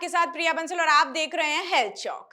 आपके साथ प्रिया बंसल और आप देख रहे हैं हेल्थ चॉक।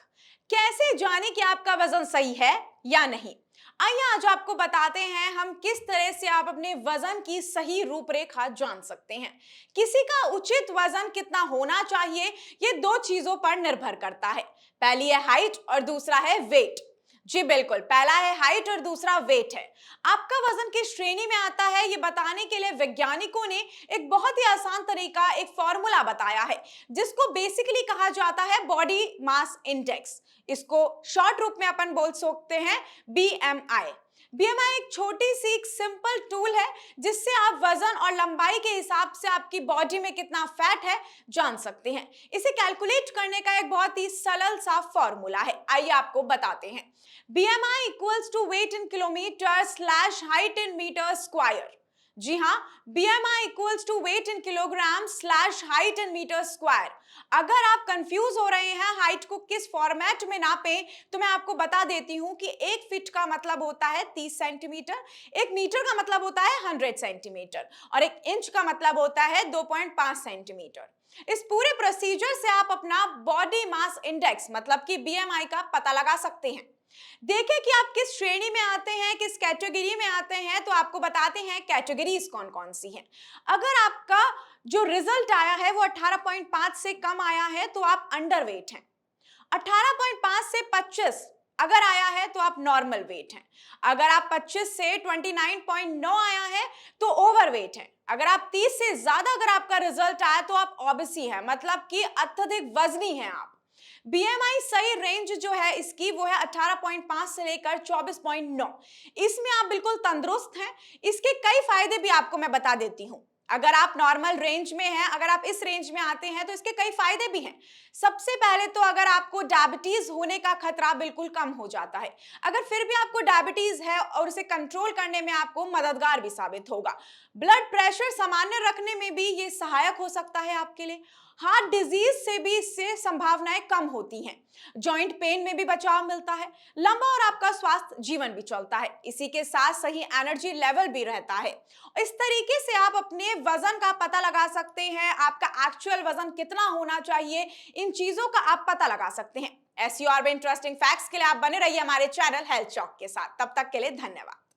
कैसे जाने कि आपका वजन सही है या नहीं। आइए आज आपको बताते हैं हम किस तरह से आप अपने वजन की सही रूपरेखा जान सकते हैं। किसी का उचित वजन कितना होना चाहिए, ये दो चीजों पर निर्भर करता है। पहली है हाइट और दूसरा है वेट। जी बिल्कुल, पहला है हाइट और दूसरा वेट है। आपका वजन किस श्रेणी में आता है, ये बताने के लिए वैज्ञानिकों ने एक बहुत ही आसान तरीका, एक फॉर्मूला बताया है, जिसको बेसिकली कहा जाता है बॉडी मास इंडेक्स। इसको शॉर्ट रूप में अपन बोल सकते हैं बीएमआई। बीएमआई एक छोटी सी एक सिंपल टूल है जिससे आप वजन और लंबाई के हिसाब से आपकी बॉडी में कितना फैट है जान सकते हैं। इसे कैलकुलेट करने का एक बहुत ही सरल सा फॉर्मूला है, आइए आपको बताते हैं। BMI equals to weight in kilometre slash height in metre square. जी हाँ, BMI equals to weight in kilogram slash height in metre square. अगर आप कंफ्यूज हो रहे हैं हाइट को किस फॉर्मेट में नापें, तो मैं आपको बता देती हूं कि एक फीट का मतलब होता है 30 सेंटीमीटर, एक मीटर का मतलब होता है 100 सेंटीमीटर और एक इंच का मतलब होता है 2.5 सेंटीमीटर। इस पूरे प्रोसीजर से आप अपना बॉडी मास इंडेक्स मतलब कि BMI का पता लगा सकते हैं। देखें कि आप किस श्रेणी में आते हैं, किस कैटेगरी में आते हैं, तो आपको बताते हैं कैटेगरीज कौन कौन सी हैं। अगर आपका जो रिजल्ट आया है वो 18.5 से कम आया है तो आप अंडरवेट हैं। 18.5 से 25 अगर आया है तो आप नॉर्मल वेट हैं। अगर आप 25 से 29.9 आया है तो ओवरवेट हैं। अगर आप 30 से ज्यादा अगर आपका रिजल्ट आया तो आप ओबेसी हैं, मतलब कि अत्यधिक वजनी हैं आप। बीएमआई सही रेंज जो है इसकी वो है 18.5 से लेकर 24.9। इसमें आप बिल्कुल तंदुरुस्त हैं। इसके कई फायदे भी आपको मैं बता देती हूं। अगर आप नॉर्मल रेंज में हैं, अगर आप इस रेंज में आते हैं तो इसके कई फायदे भी हैं। सबसे पहले तो अगर आपको डायबिटीज होने का खतरा बिल्कुल कम हो जाता है। अगर फिर भी आपको डायबिटीज है और उसे कंट्रोल करने में आपको मददगार भी साबित होगा। ब्लड प्रेशर सामान्य रखने में भी ये सहायक हो सकता है आपके लिए। हार्ट डिजीज से भी इससे संभावनाएं कम होती हैं। जॉइंट पेन में भी बचाव मिलता है। लंबा और आपका स्वास्थ्य जीवन भी चलता है। इसी के साथ सही एनर्जी लेवल भी रहता है। इस तरीके से आप अपने वजन का पता लगा सकते हैं। आपका एक्चुअल वजन कितना होना चाहिए, इन चीजों का आप पता लगा सकते हैं। ऐसी और भी इंटरेस्टिंग फैक्ट्स के लिए आप बने रहिए हमारे चैनल हेल्थ चॉक के साथ। तब तक के लिए धन्यवाद।